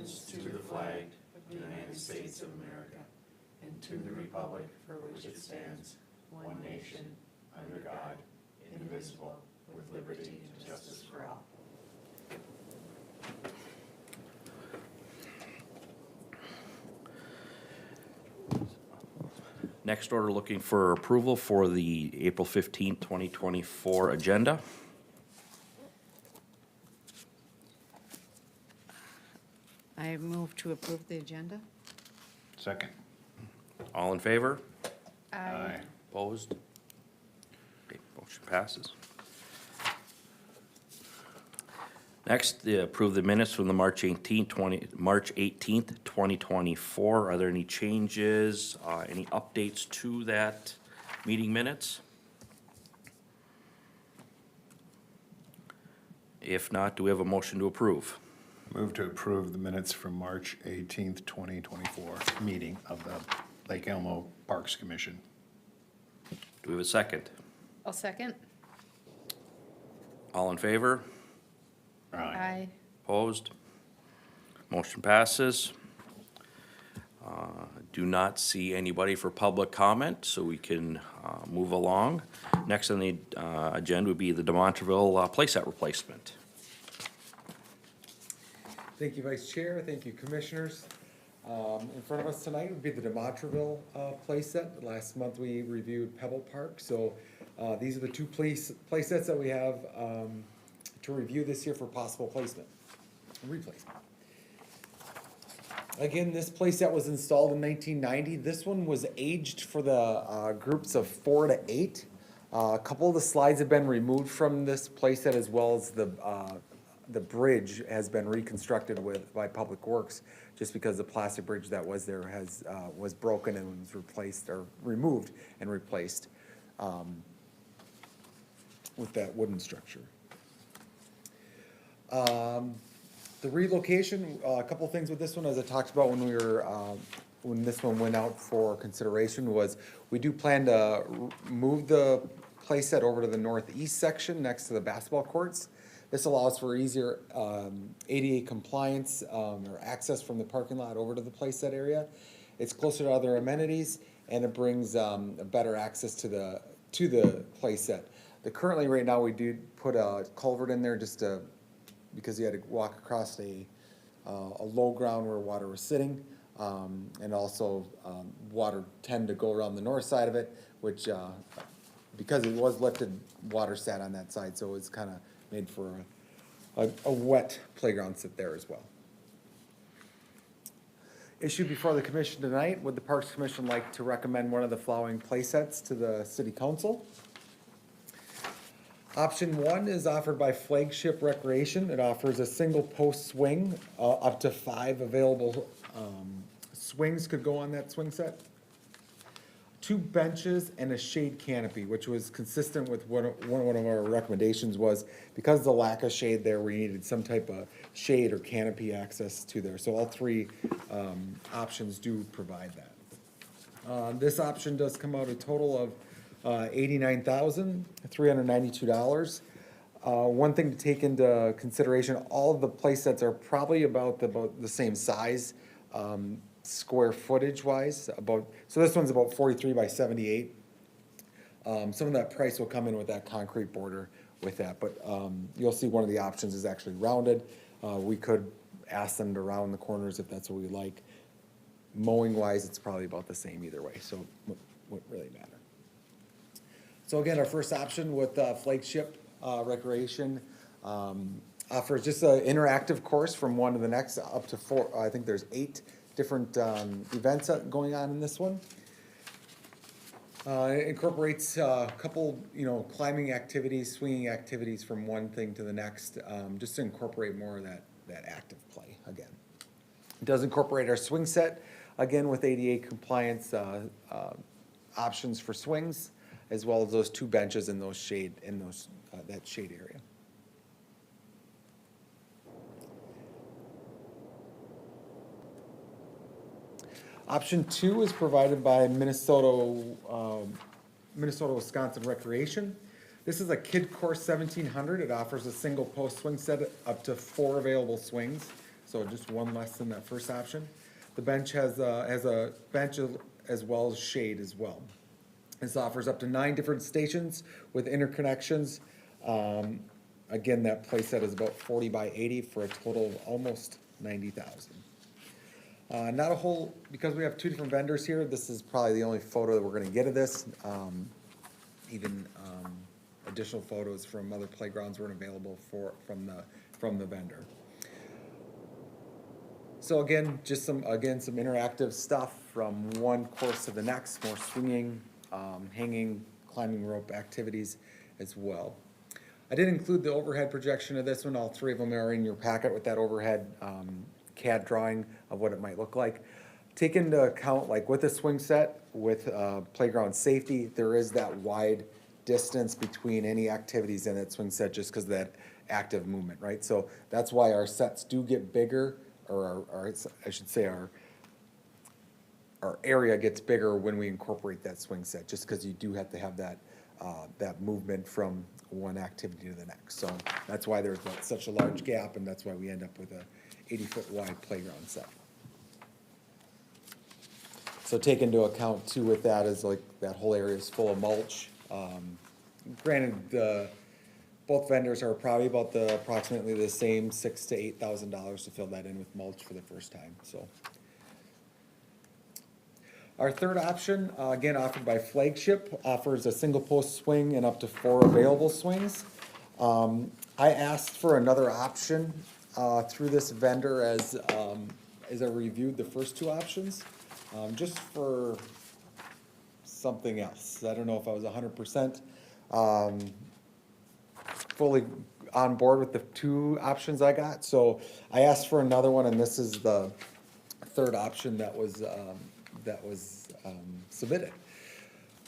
allegiance to the flag of the United States of America and to the republic for which it stands, one nation, under God, indivisible, with liberty and justice for all. Next order, looking for approval for the April 15th, 2024 agenda. I move to approve the agenda. Second. All in favor? Aye. Opposed? Okay, motion passes. Next, approve the minutes from the March 18th, 2024. Are there any changes, any updates to that meeting minutes? If not, do we have a motion to approve? Move to approve the minutes from March 18th, 2024 meeting of the Lake Elmo Parks Commission. Do we have a second? I'll second. All in favor? Aye. Opposed? Motion passes. Do not see anybody for public comment, so we can move along. Next on the agenda would be the Demontreville playset replacement. Thank you, Vice Chair. Thank you, Commissioners. In front of us tonight would be the Demontreville playset. Last month we reviewed Pebble Park, so these are the two playsets that we have to review this year for possible placement, replacement. Again, this playset was installed in 1990. This one was aged for the groups of 4 to 8. A couple of the slides have been removed from this playset, as well as the bridge has been reconstructed by Public Works, just because the plastic bridge that was there was broken and was replaced or removed and replaced with that wooden structure. The relocation, a couple things with this one, as I talked about when we were when this one went out for consideration, was we do plan to move the playset over to the northeast section next to the basketball courts. This allows for easier ADA compliance or access from the parking lot over to the playset area. It's closer to other amenities, and it brings a better access to the playset. Currently, right now, we do put a culvert in there just to, because you had to walk across a low ground where water was sitting, and also water tend to go around the north side of it, which because it was lifted, water sat on that side, so it's kind of made for a wet playground sit there as well. Issued before the commission tonight, would the Parks Commission like to recommend one of the following playsets to the City Council? Option 1 is offered by Flagship Recreation. It offers a single post swing, up to 5 available swings could go on that swing set. 2 benches and a shade canopy, which was consistent with one of our recommendations was, because of the lack of shade there, we needed some type of shade or canopy access to there. So all 3 options do provide that. This option does come out a total of $89,392. One thing to take into consideration, all of the playsets are probably about the same size, square footage wise. So this one's about 43 by 78. Some of that price will come in with that concrete border with that, but you'll see one of the options is actually rounded. We could ask them to round the corners if that's what we like. Mowing wise, it's probably about the same either way, so it wouldn't really matter. So again, our first option with Flagship Recreation offers just an interactive course from one to the next, up to 4. I think there's 8 different events going on in this one. It incorporates a couple, climbing activities, swinging activities from one thing to the next, just to incorporate more of that active play again. It does incorporate our swing set, again with ADA compliance options for swings, as well as those 2 benches and those shade that shade area. Option 2 is provided by Minnesota-Wisconsin Recreation. This is a Kid Course 1700. It offers a single post swing set up to 4 available swings. so just one less than that first option. The bench has a bench as well as shade as well. This offers up to 9 different stations with interconnections. Again, that playset is about 40 by 80 for a total of almost 90,000. Not a whole, because we have 2 different vendors here, this is probably the only photo that we're gonna get of this. Even additional photos from other playgrounds weren't available from the vendor. So again, just some interactive stuff from one course to the next, more swinging, hanging, climbing rope activities as well. I did include the overhead projection of this one. All 3 of them are in your packet with that overhead CAD drawing of what it might look like. Take into account, like with a swing set, with playground safety, there is that wide distance between any activities in that swing set just because of that active movement, right? So that's why our sets do get bigger, or I should say our area gets bigger when we incorporate that swing set, just because you do have to have that movement from one activity to the next. So that's why there's such a large gap, and that's why we end up with a 80-foot wide playground set. So take into account too with that is like that whole area is full of mulch. Granted, both vendors are probably about approximately the same $6,000 to $8,000 to fill that in with mulch for the first time. So our third option, again offered by Flagship, offers a single post swing and up to 4 available swings. I asked for another option through this vendor as I reviewed the first 2 options, just for something else. I don't know if I was 100% fully on board with the 2 options I got, so I asked for another one, and this is the third option that was submitted.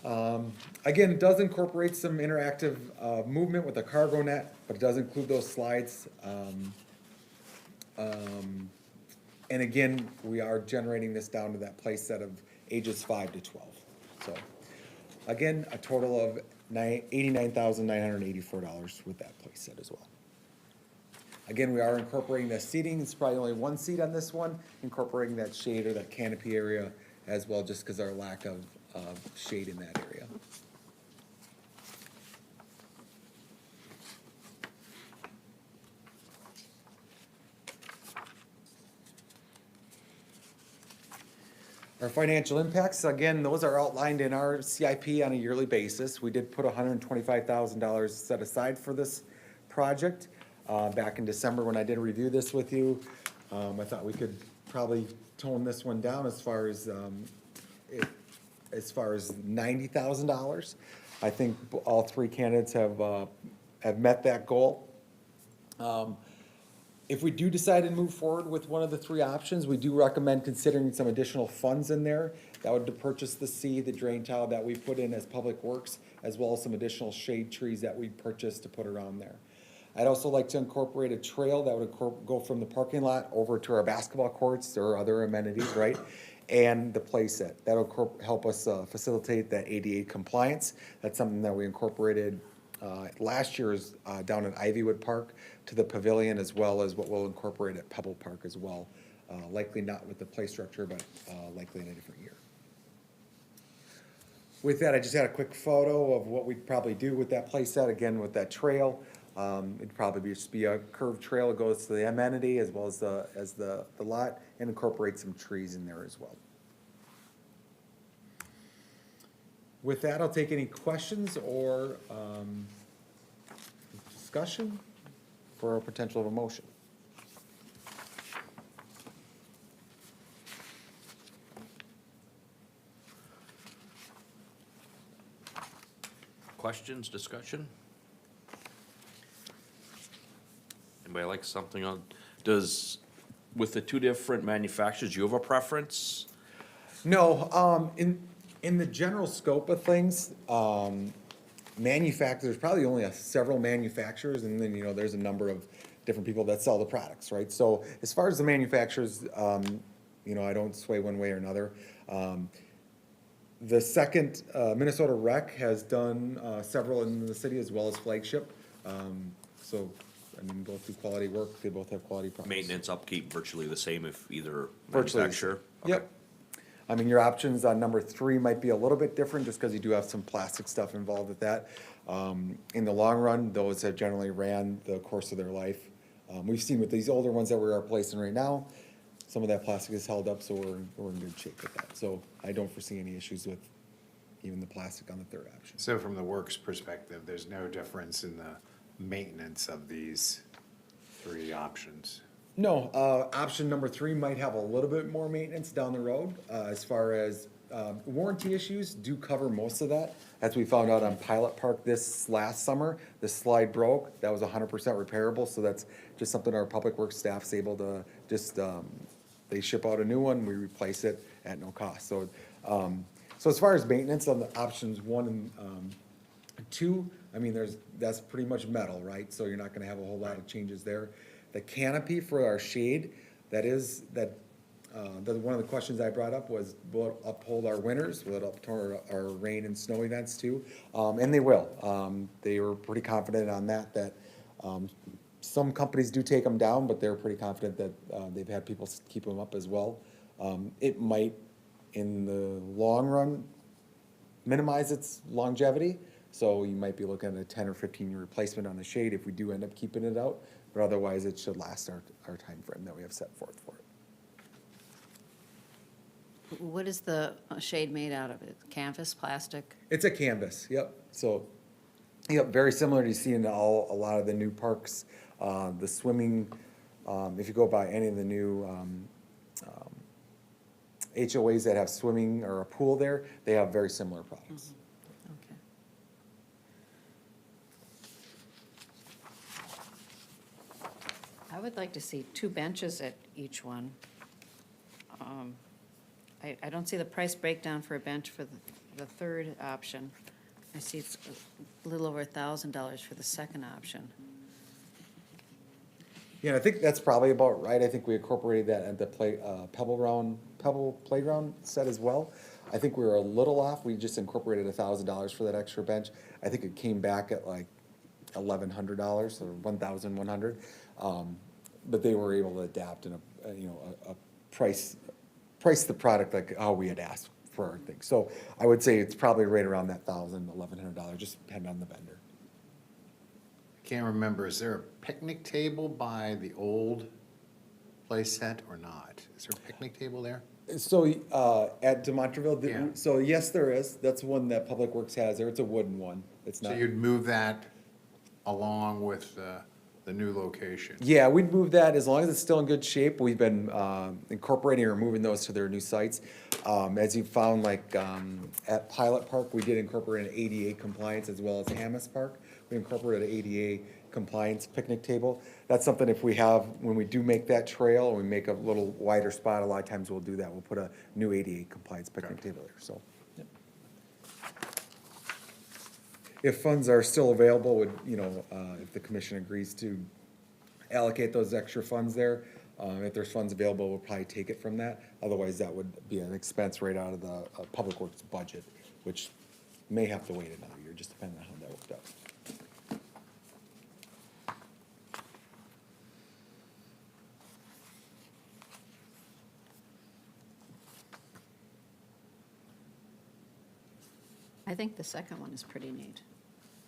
Again, it does incorporate some interactive movement with a cargo net, but it does include those slides. And again, we are generating this down to that play set of ages 5 to 12. So again, a total of $89,984 with that play set as well. Again, we are incorporating the seating. It's probably only 1 seat on this one, incorporating that shade or that canopy area as well, just because our lack of shade in that area. Our financial impacts, again, those are outlined in our CIP on a yearly basis. We did put $125,000 set aside for this project back in December when I did review this with you. I thought we could probably tone this one down as far as $90,000. I think all 3 candidates have met that goal. If we do decide to move forward with one of the 3 options, we do recommend considering some additional funds in there. That would to purchase the the drain tile that we put in as public works, as well as some additional shade trees that we purchased to put around there. I'd also like to incorporate a trail that would go from the parking lot over to our basketball courts or other amenities, right? And the play set. That'll help us facilitate that ADA compliance. That's something that we incorporated last year's down at Ivywood Park to the pavilion, as well as what we'll incorporate at Pebble Park as well. Likely not with the play structure, but likely in a different year. With that, I just had a quick photo of what we'd probably do with that play set, again with that trail. It'd probably just be a curved trail that goes to the amenity as well as the lot, and incorporate some trees in there as well. With that, I'll take any questions or discussion for a potential of a motion. Questions, discussion? Anybody like something on, with the 2 different manufacturers, do you have a preference? No, in the general scope of things, there's probably only several manufacturers, and then, there's a number of different people that sell the products, right? So as far as the manufacturers, I don't sway one way or another. The second, Minnesota Rec has done several in the city as well as Flagship. So I mean, both do quality work, they both have quality products. Maintenance, upkeep, virtually the same if either Virtually. manufacturer? Yep. I mean, your options on number 3 might be a little bit different, just because you do have some plastic stuff involved with that. In the long run, those have generally ran the course of their life. We've seen with these older ones that we're replacing right now, some of that plastic is held up, so we're in good shape with that. So I don't foresee any issues with even the plastic on the third option. So from the works perspective, there's no difference in the maintenance of these 3 options? No, option number 3 might have a little bit more maintenance down the road, as far as, warranty issues do cover most of that. As we found out on Pilot Park this last summer, the slide broke, that was 100% repairable, so that's just something our public works staff's able to just, they ship out a new one, we replace it at no cost, so, so as far as maintenance on the options 1 and, 2, I mean, that's pretty much metal, right, so you're not gonna have a whole lot of changes there. The canopy for our shade, one of the questions I brought up was, will it uphold our winters? Will it uphold our rain and snow events too? And they will. They were pretty confident on that, some companies do take them down, but they're pretty confident that, they've had people keep them up as well. It might, in the long run, minimize its longevity. So you might be looking at a 10 or 15-year replacement on the shade if we do end up keeping it out. But otherwise, it should last our time frame that we have set forth for it. What is the shade made out of? It canvas, plastic? It's a canvas, yep. So, yep, very similar to you see in a lot of the new parks. The swimming, if you go by any of the new HOAs that have swimming or a pool there, they have very similar products. Okay. I would like to see 2 benches at each one. I don't see the price breakdown for a bench for the third option. I see it's a little over $1,000 for the second option. Yeah, I think that's probably about right. I think we incorporated that at the Pebble Playground set as well. I think we were a little off. We just incorporated $1,000 for that extra bench. I think it came back at like $1,100 or $1,100. But they were able to adapt and, a price the product like how we had asked for our thing. So I would say it's probably right around that $1,000, $1,100, just depending on the vendor. Can't remember, is there a picnic table by the old Playset or not? Is there a picnic table there? So, at Demontreville, Yeah. so yes, there is. That's one that Public Works has there. It's a wooden one. It's So not. you'd move that along with the new location? Yeah, we'd move that as long as it's still in good shape. We've been incorporating or moving those to their new sites. As you found, like at Pilot Park, we did incorporate an ADA compliance as well as Hamas Park. We incorporated an ADA compliance picnic table. That's something if we have, when we do make that trail, and we make a little wider spot, a lot of times we'll do that. We'll put a new ADA compliance picnic table there, so. Yep. If funds are still available, if the commission agrees to allocate those extra funds there, if there's funds available, we'll probably take it from that. Otherwise, that would be an expense right out of the Public Works budget, which may have to wait another year, just depending on how that worked out. I think the second one is pretty neat.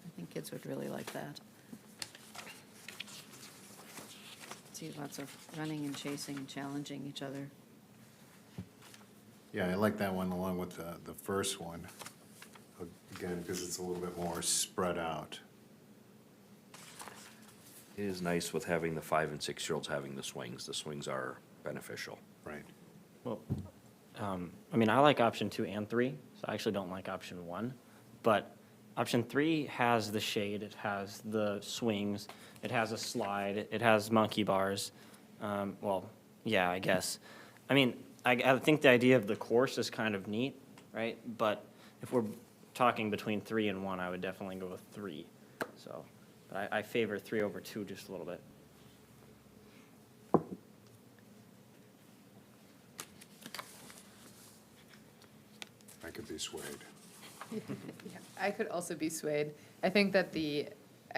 I think kids would really like that. See lots of running and chasing and challenging each other. Yeah, I like that one along with the first one, again, because it's a little bit more spread out. It is nice with having the 5 and 6-year-olds having the swings. The swings are beneficial. Right. Well, I like option 2 and 3, so I actually don't like option 1. But option 3 has the shade, it has the swings, it has a slide, it has monkey bars. Yeah, I guess. I think the idea of the course is kind of neat, right? But if we're talking between 3 and 1, I would definitely go with 3. So, but I favor 3 over 2 just a little bit. I could be swayed. I could also be swayed. I think that the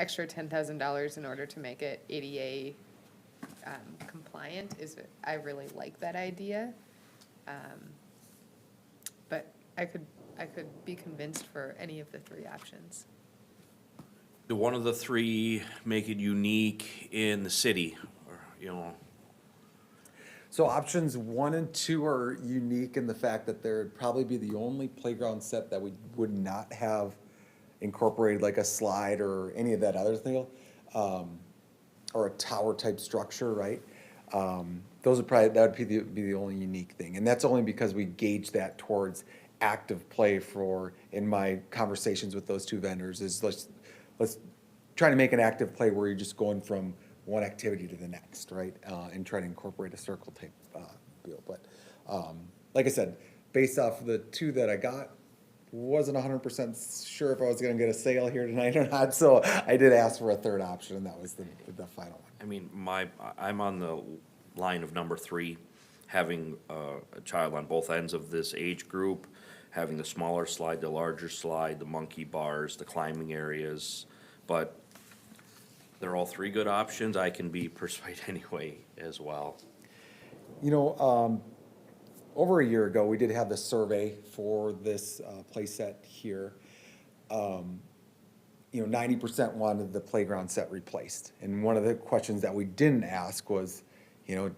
extra $10,000 in order to make it ADA compliant I really like that idea. But I could be convinced for any of the three options. Do one of the three make it unique in the city, or, you know? So options 1 and 2 are unique in the fact that there'd probably be the only playground set that we would not have incorporated like a slide or any of that other thing, or a tower type structure, right? Those would probably, that would be the only unique thing, and that's only because we gauge that towards active play for, in my conversations with those two vendors, is let's try to make an active play where you're just going from one activity to the next, right? And try to incorporate a circle type deal. But like I said, based off of the two that I got, wasn't 100% sure if I was gonna get a sale here tonight or not, so I did ask for a third option, and that was the final one. I mean, I'm on the line of number 3, having a child on both ends of this age group, having the smaller slide, the larger slide, the monkey bars, the climbing areas, but they're all 3 good options. I can be persuaded anyway as well. You know, over a year ago, we did have the survey for this playset here. You know, 90% wanted the playground set replaced. And one of the questions that we didn't ask was, you know,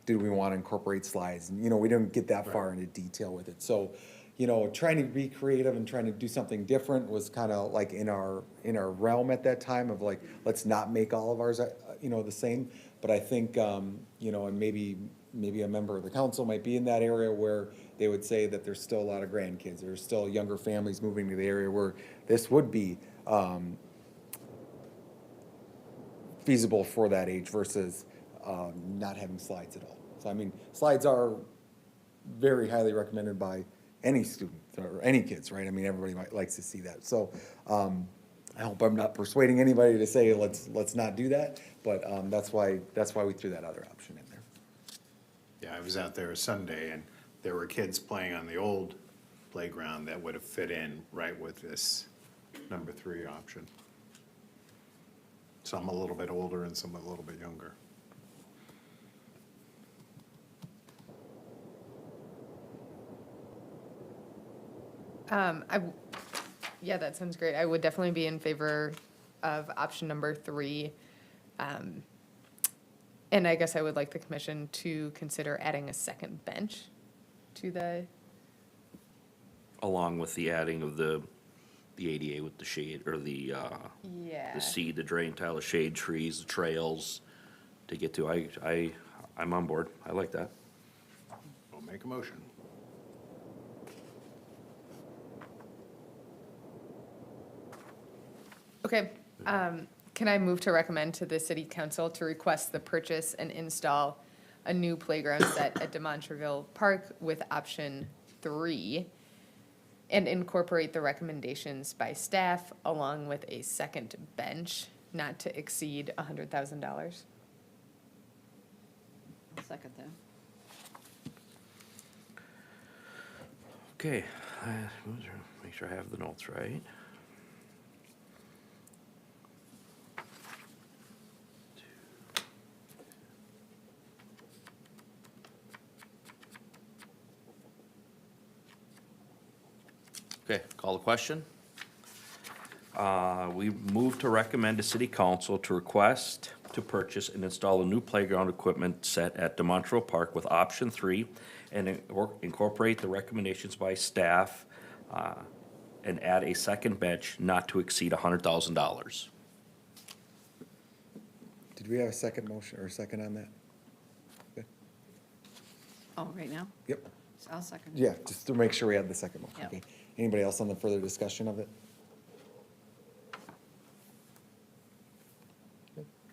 did we want to incorporate slides? And, you know, we didn't get that far into detail with it. So, you know, trying to be creative and trying to do something different was kind of like in our realm at that time of like, let's not make all of ours, you know, the same. But I think, you know, and maybe a member of the council might be in that area where they would say that there's still a lot of grandkids, there's still younger families moving to the area where this would be feasible for that age versus not having slides at all. So I mean, slides are very highly recommended by any student or any kids, right? I mean, everybody likes to see that. So I hope I'm not persuading anybody to say let's not do that, but that's why we threw that other option in there. Yeah, I was out there Sunday and there were kids playing on the old playground that would have fit in right with this number 3 option. Some a little bit older and some a little bit younger. Yeah, that sounds great. I would definitely be in favor of option number 3. And I guess I would like the commission to consider adding a second bench to the, Along with the adding of the ADA with the shade, or the yeah. seed, the drain tile, the shade trees, the trails to get to. I'm on board. I like that. We'll make a motion. Okay, can I move to recommend to the city council to request the purchase and install a new playground set at Demontreville Park with option 3 and incorporate the recommendations by staff along with a second bench not to exceed $100,000? I'll second that. Okay, make sure I have the notes right. Okay, call the question. We move to recommend to city council to request to purchase and install a new playground equipment set at Demontreville Park with option 3 and incorporate the recommendations by staff and add a second bench not to exceed $100,000. Did we have a second motion or a second on that? Okay. Oh, right now? Yep. So I'll second. Yeah, just to make sure we had the second motion. Yep. Okay. Anybody else on the further discussion of it?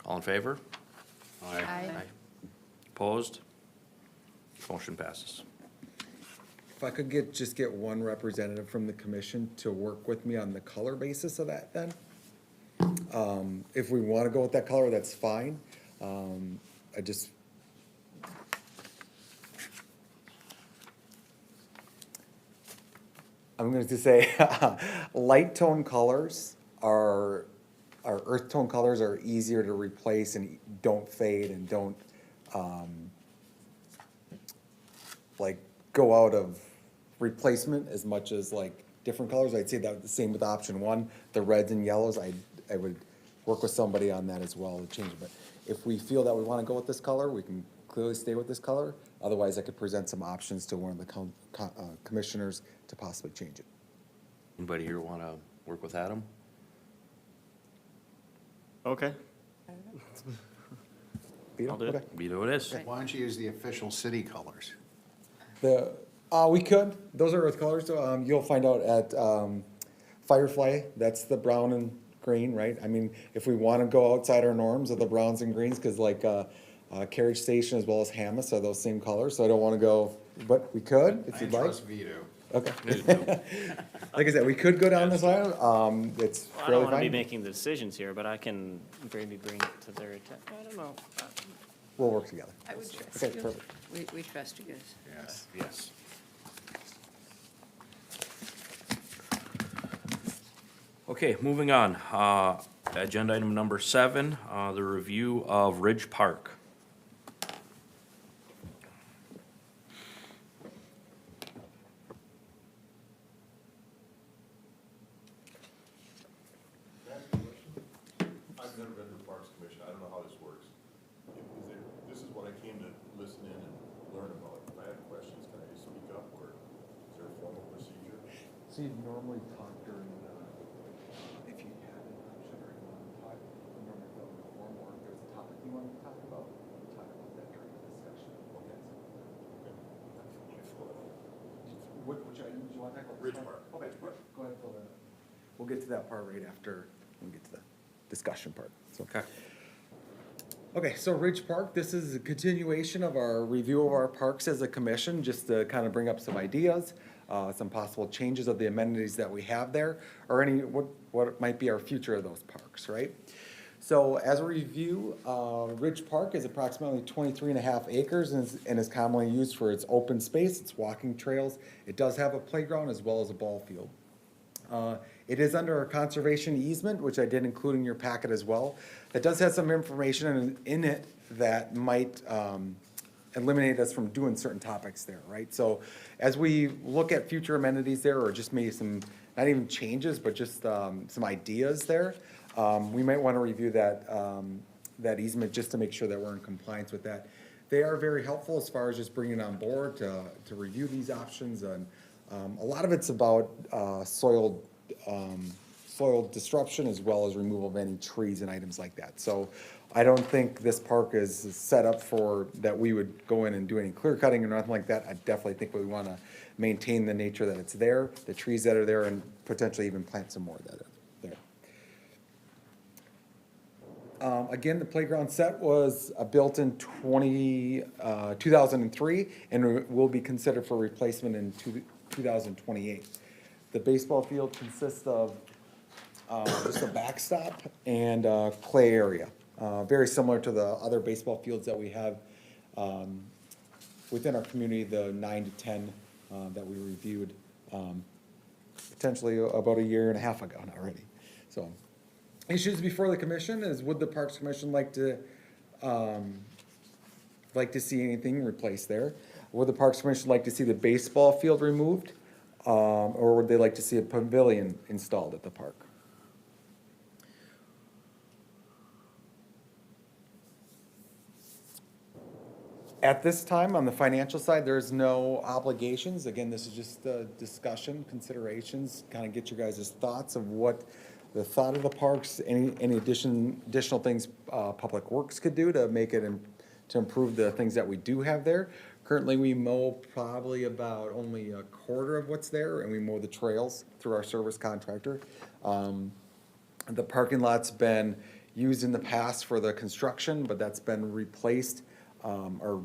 All in favor? Aye. Opposed? Motion passes. If I could just get one representative from the commission to work with me on the color basis of that then. If we want to go with that color, that's fine. I just. I'm going to say light tone colors are our earth tone colors are easier to replace and don't fade and don't, like, go out of replacement as much as like different colors. I'd say that the same with option one, the reds and yellows, I would work with somebody on that as well to change it. But if we feel that we wanna go with this color, we can clearly stay with this color. Otherwise, I could present some options to one of the commissioners to possibly change it. Anybody here wanna work with Adam? Okay. Vito? I'll do it. Okay. Vito it is. Right. Why don't you use the official city colors? We could, those are earth colors, you'll find out at, Firefly, that's the brown and green, right? I mean, if we wanna go outside our norms of the browns and greens, cause like, Carriage Station as well as Hamas are those same colors, so I don't wanna go, but we could, if I you'd like. trust Vito. Okay. Like I said, we could go down this line, it's Well, I don't fairly wanna be fine, making the decisions here, but I can maybe bring it to their attention. I don't know. we'll work together. I would trust Okay, you. perfect. We trust you guys. Yes. Yes. Okay, moving on. Agenda item number 7, the review of Ridge Park. I've never been to the Parks Commission, I don't know how this works. This is what I came to listen in and learn about. If I have questions, can I just speak up, or is there a formal procedure? So you normally talk during the, if you had an option or you want to talk, you normally fill in the form, or if there's a topic you want to talk about that during the discussion. Which item do you want to talk about? Ridge Park. Okay, go ahead, fill that out. We'll get to that part right after we get to the discussion part, so. Okay. Okay, so Ridge Park, this is a continuation of our review of our parks as a commission, just to kind of bring up some ideas, some possible changes of the amenities that we have there, or what might be our future of those parks, right? So as a review, Ridge Park is approximately 23.5 acres and is commonly used for its open space, its walking trails. It does have a playground as well as a ball field. It is under a conservation easement, which I did include in your packet as well. It does have some information in it that might eliminate us from doing certain topics there, right? So as we look at future amenities there, or just maybe some, not even changes, but just some ideas there, we might want to review that easement just to make sure that we're in compliance with that. They are very helpful as far as just bringing on board to review these options, and a lot of it's about soil disruption as well as removal of any trees and items like that. So I don't think this park is set up for that we would go in and do any clear cutting or nothing like that. I definitely think we want to maintain the nature that it's there, the trees that are there, and potentially even plant some more that are there. Again, the playground set was built in 2003 and will be considered for replacement in 2028. The baseball field consists of just a backstop and a clay area. Very similar to the other baseball fields that we have within our community, the 9 to 10 that we reviewed potentially about a year and a half ago already. So, issues before the commission is, would the Parks Commission like to see anything replaced there? Would the Parks Commission like to see the baseball field removed? Or would they like to see a pavilion installed at the park? At this time, on the financial side, there's no obligations. Again, this is just a discussion, considerations, kind of get your guys' thoughts of what the thought of the parks, any additional things Public Works could do to make it, to improve the things that we do have there. Currently, we mow probably about only a quarter of what's there, and we mow the trails through our service contractor. The parking lot's been used in the past for the construction, but that's been replaced or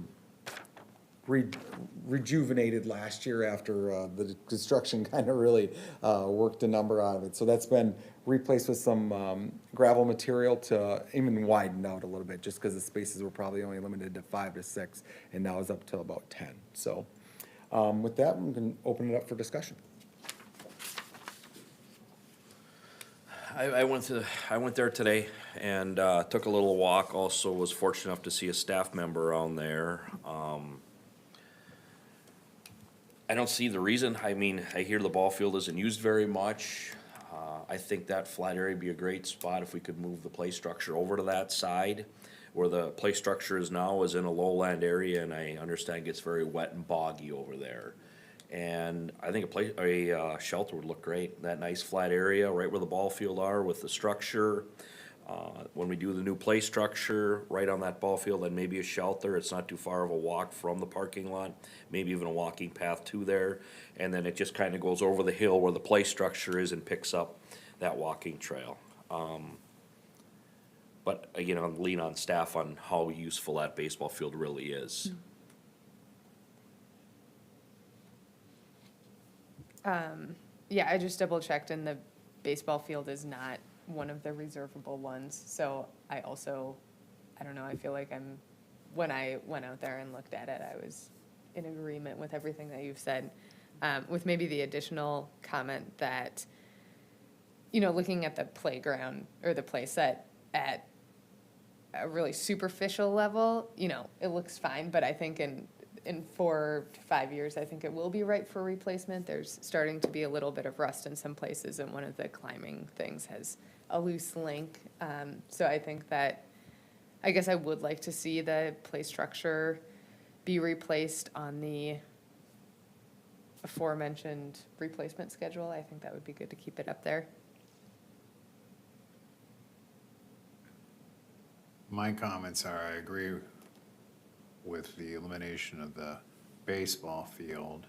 rejuvenated last year after the construction kind of really worked a number out of it. So that's been replaced with some gravel material to even widen out a little bit, just because the spaces were probably only limited to 5 to 6, and now it's up to about 10. So with that, we can open it up for discussion. I went there today and, took a little walk, also was fortunate enough to see a staff member on there. I don't see the reason, I mean, I hear the ball field isn't used very much. I think that flat area would be a great spot if we could move the play structure over to that side. Where the play structure is now is in a lowland area, and I understand it gets very wet and boggy over there. And I think a shelter would look great, that nice flat area, right where the ball field are with the structure. When we do the new play structure, right on that ball field, then maybe a shelter, it's not too far of a walk from the parking lot, maybe even a walking path to there. And then it just kinda goes over the hill where the play structure is and picks up that walking trail. But, again, I'll lean on staff on how useful that baseball field really is. Yeah, I just double checked and the baseball field is not one of the reservable ones. So I don't know, I feel like when I went out there and looked at it, I was in agreement with everything that you've said. With maybe the additional comment that, looking at the playground or the play set at a really superficial level, it looks fine, but I think in 4 to 5 years, I think it will be ripe for replacement. There's starting to be a little bit of rust in some places, and one of the climbing things has a loose link. So I think that, I guess I would like to see the play structure be replaced on the aforementioned replacement schedule. I think that would be good to keep it up there. My comments are, I agree with the elimination of the baseball field.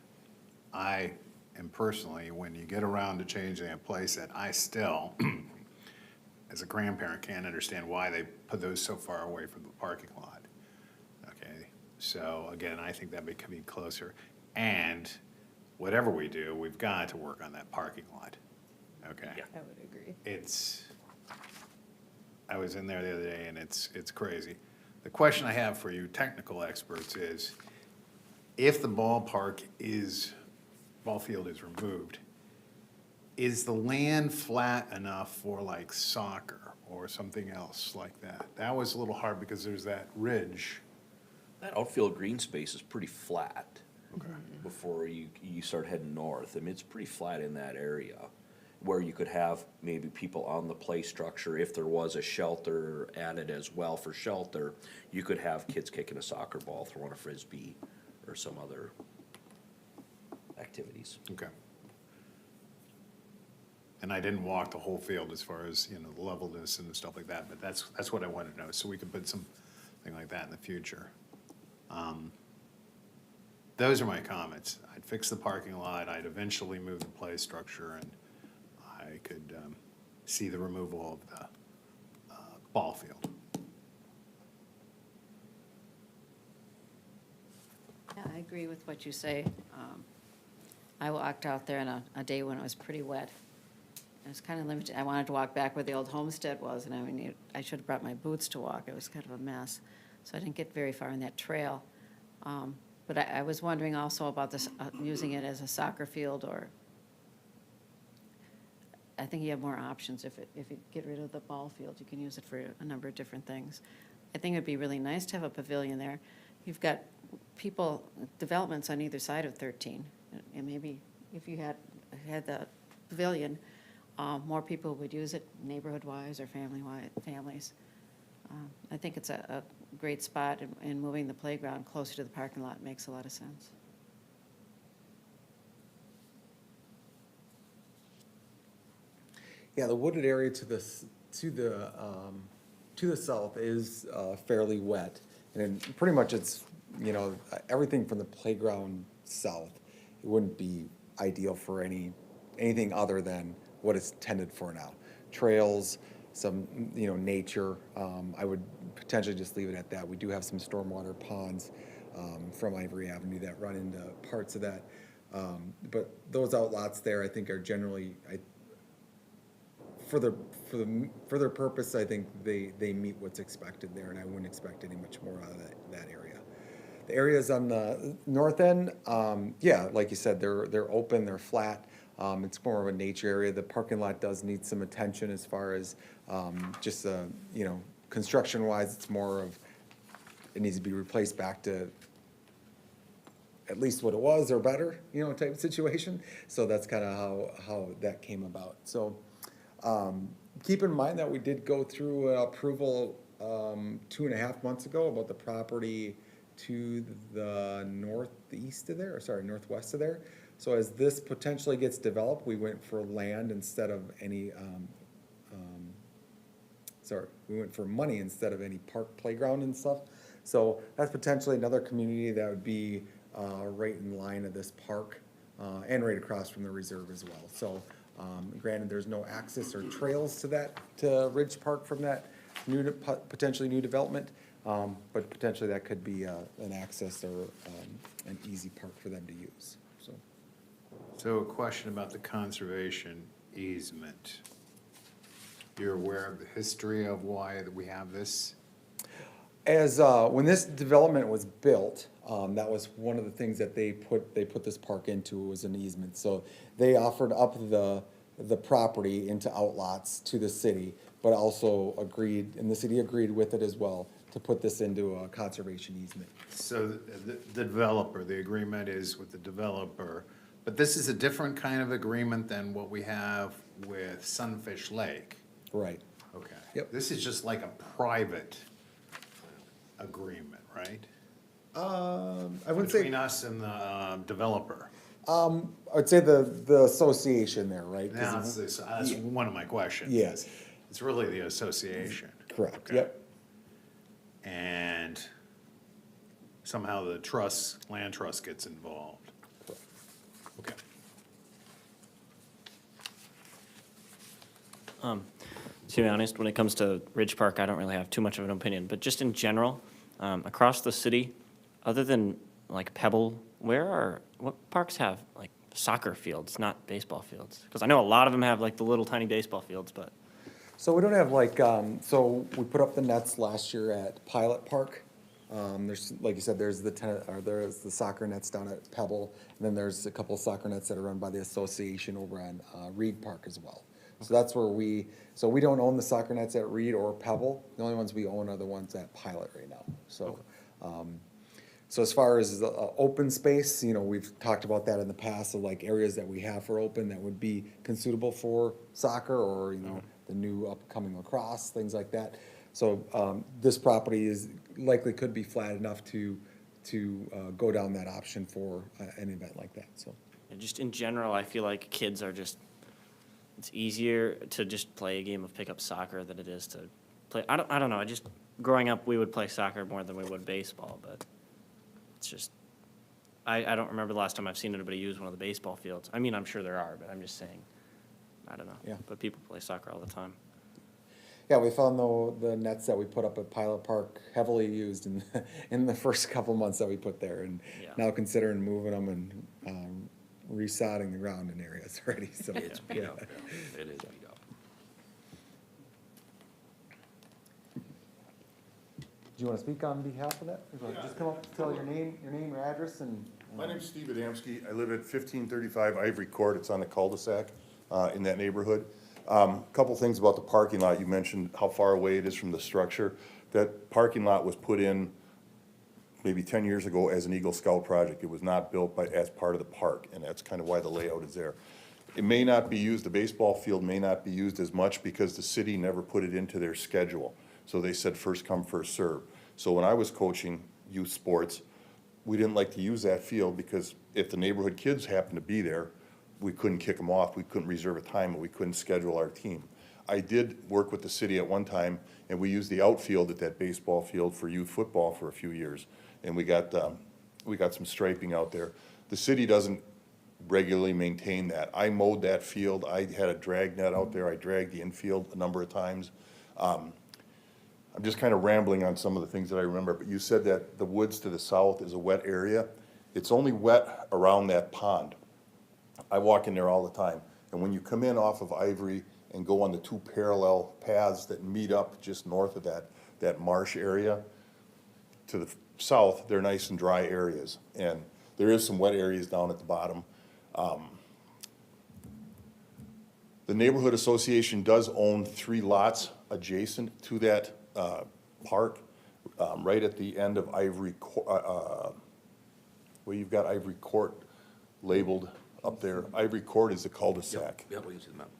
I am personally, when you get around to changing a playset, I still, as a grandparent, can't understand why they put those so far away from the parking lot. Okay, so again, I think that could be closer. And whatever we do, we've got to work on that parking lot, okay? Yeah. I would agree. I was in there the other day and it's crazy. The question I have for you technical experts is, if the ball field is removed, is the land flat enough for like soccer or something else like that? That was a little hard because there's that ridge. That outfield green space is pretty flat. Before you start heading north. I mean, it's pretty flat in that area, where you could have maybe people on the play structure. If there was a shelter added as well for shelter, you could have kids kicking a soccer ball, throwing a frisbee, or some other activities. Okay. And I didn't walk the whole field as far as, the levelness and stuff like that, but that's what I wanted to know, so we could put something like that in the future. Those are my comments. I'd fix the parking lot, I'd eventually move the play structure, and I could see the removal of the ball field. Yeah, I agree with what you say. I walked out there on a day when it was pretty wet. It was kind of limited. I wanted to walk back where the old homestead was, and I should have brought my boots to walk. It was kind of a mess. So I didn't get very far in that trail. But I was wondering also about this, using it as a soccer field, or I think you have more options if you get rid of the ball field. You can use it for a number of different things. I think it'd be really nice to have a pavilion there. You've got developments on either side of 13. And maybe if you had the pavilion, more people would use it neighborhood-wise or families. I think it's a great spot, and moving the playground closer to the parking lot makes a lot of sense. Yeah, the wooded area to the south is fairly wet, and pretty much it's, everything from the playground south. It wouldn't be ideal for anything other than what it's intended for now. Trails, some, nature. I would potentially just leave it at that. We do have some stormwater ponds from Ivory Avenue that run into parts of that. But those outlots there, I think, are generally, for their purpose, I think they meet what's expected there, and I wouldn't expect any much more out of that area. The areas on the north end, yeah, like you said, they're open, they're flat. It's more of a nature area. The parking lot does need some attention as far as, just, you know, construction-wise, it's more of, it needs to be replaced back to at least what it was or better, you know, type of situation. So that's kind of how that came about. So, keep in mind that we did go through approval, 2.5 months ago about the property to the northeast of there, or sorry, northwest of there. So as this potentially gets developed, we went for land instead of any, we went for money instead of any park playground and stuff. So that's potentially another community that would be, right in line of this park, and right across from the reserve as well. So, granted, there's no access or trails to that, to Ridge Park from that new, potentially new development, but potentially that could be, an access or, an easy park for them to use, so. So a question about the conservation easement. You're aware of the history of why we have this? As, when this development was built, that was one of the things that they put this park into, was an easement. So they offered up the property into outlots to the city, but also agreed, and the city agreed with it as well, to put this into a conservation easement. So the developer, the agreement is with the developer, but this is a different kind of agreement than what we have with Sunfish Lake. Right. Okay. Yep. This is just like a private agreement, right? I wouldn't say, Between us and the developer. I'd say the association there, right? 'Cause That's one of my questions. Yes. It's really the association. Correct, Okay. yep. And somehow the land trust gets involved. Okay. To be honest, when it comes to Ridge Park, I don't really have too much of an opinion, but just in general, across the city, other than like Pebble, what parks have like soccer fields, not baseball fields? Because I know a lot of them have like the little tiny baseball fields, but. So we don't have like, so we put up the nets last year at Pilot Park. There's, like you said, there's there's the soccer nets down at Pebble, and then there's a couple of soccer nets that are run by the association over on, Reed Park as well. So that's where we don't own the soccer nets at Reed or Pebble. The only ones we own are the ones at Pilot right now, so. So as far as the open space, you know, we've talked about that in the past, of like areas that we have for open that would be consuitable for soccer, or, you know, the new upcoming lacrosse, things like that. So, this property is, likely could be flat enough to go down that option for an event like that, so. And just in general, I feel like kids are just, it's easier to just play a game of pickup soccer than it is to play, I don't know, growing up, we would play soccer more than we would baseball, but it's just, I don't remember the last time I've seen anybody use one of the baseball fields. I mean, I'm sure there are, but I'm just saying, I don't know. Yeah. But people play soccer all the time. Yeah, we found the nets that we put up at Pilot Park heavily used in the first couple months that we put there, and Yeah. now considering moving them and, resodding the ground in areas already, so. It's beat yeah. up. It is beat up. Do you wanna speak on behalf of that? Or just come up, tell your name, your address, and. My name's Steve Adamski. I live at 1535 Ivory Court. It's on the cul-de-sac in that neighborhood. Couple things about the parking lot. You mentioned how far away it is from the structure. That parking lot was put in maybe 10 years ago as an Eagle Scout project. It was not built as part of the park, and that's kind of why the layout is there. It may not be used, the baseball field may not be used as much because the city never put it into their schedule. So they said first come, first serve. So when I was coaching youth sports, we didn't like to use that field because if the neighborhood kids happened to be there, we couldn't kick them off, we couldn't reserve a time, and we couldn't schedule our team. I did work with the city at one time, and we used the outfield at that baseball field for youth football for a few years, and we got some striping out there. The city doesn't regularly maintain that. I mowed that field, I had a drag net out there, I dragged the infield a number of times. I'm just kind of rambling on some of the things that I remember, but you said that the woods to the south is a wet area. It's only wet around that pond. I walk in there all the time, and when you come in off of Ivory and go on the two parallel paths that meet up just north of that marsh area, to the south, they're nice and dry areas, and there is some wet areas down at the bottom. The neighborhood association does own 3 lots adjacent to that park, right at the end of where you've got Ivory Court labeled up there. Ivory Court is the cul-de-sac. Yep, we can see the map.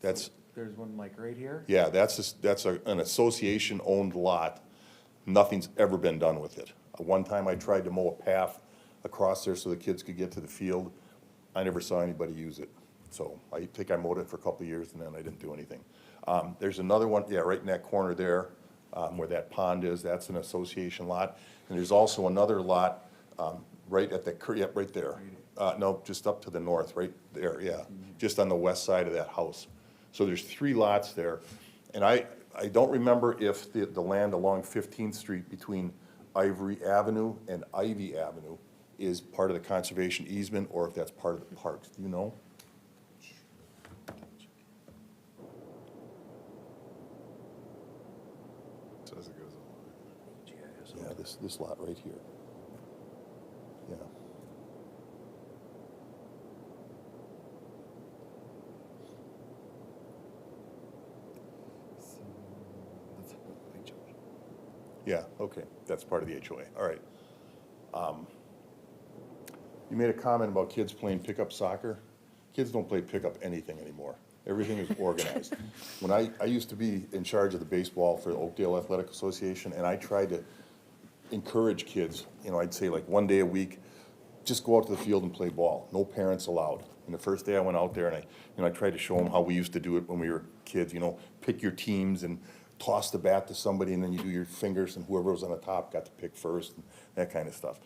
That's, There's one like right here? yeah, that's an association-owned lot. Nothing's ever been done with it. One time I tried to mow a path across there so the kids could get to the field. I never saw anybody use it. So I think I mowed it for a couple of years and then I didn't do anything. There's another one, yeah, right in that corner there, where that pond is, that's an association lot. And there's also another lot, right at the, yeah, right there. No, just up to the north, right there, yeah, just on the west side of that house. So there's 3 lots there. And I don't remember if the land along 15th Street between Ivory Avenue and Ivy Avenue is part of the conservation easement or if that's part of the parks. Do you know? Says it goes along. Yeah, this lot right here. Yeah. Yeah, okay, that's part of the HOA, all right. You made a comment about kids playing pickup soccer. Kids don't play pickup anything anymore. Everything is organized. When I used to be in charge of the baseball for the Oakdale Athletic Association, and I tried to encourage kids, you know, I'd say like one day a week, just go out to the field and play ball, no parents allowed. And the first day I went out there and I tried to show them how we used to do it when we were kids, you know, pick your teams and toss the bat to somebody and then you do your fingers and whoever was on the top got to pick first and that kind of stuff.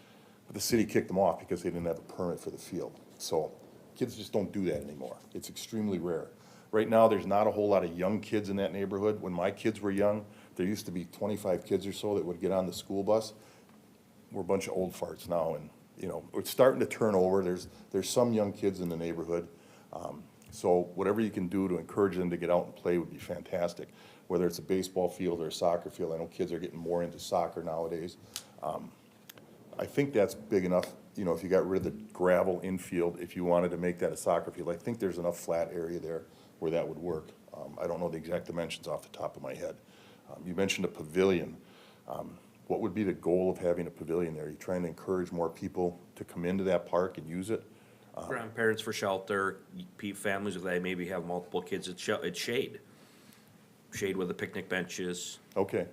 But the city kicked them off because they didn't have a permit for the field. So kids just don't do that anymore. It's extremely rare. Right now, there's not a whole lot of young kids in that neighborhood. When my kids were young, there used to be 25 kids or so that would get on the school bus. We're a bunch of old farts now, and, you know, it's starting to turn over. There's some young kids in the neighborhood. So whatever you can do to encourage them to get out and play would be fantastic, whether it's a baseball field or a soccer field. I know kids are getting more into soccer nowadays. I think that's big enough, you know, if you got rid of the gravel infield, if you wanted to make that a soccer field. I think there's enough flat area there where that would work. I don't know the exact dimensions off the top of my head. You mentioned a pavilion. What would be the goal of having a pavilion there? Are you trying to encourage more people to come into that park and use it? Grandparents for shelter, families if they maybe have multiple kids, it's shade. Shade with the picnic benches. Okay.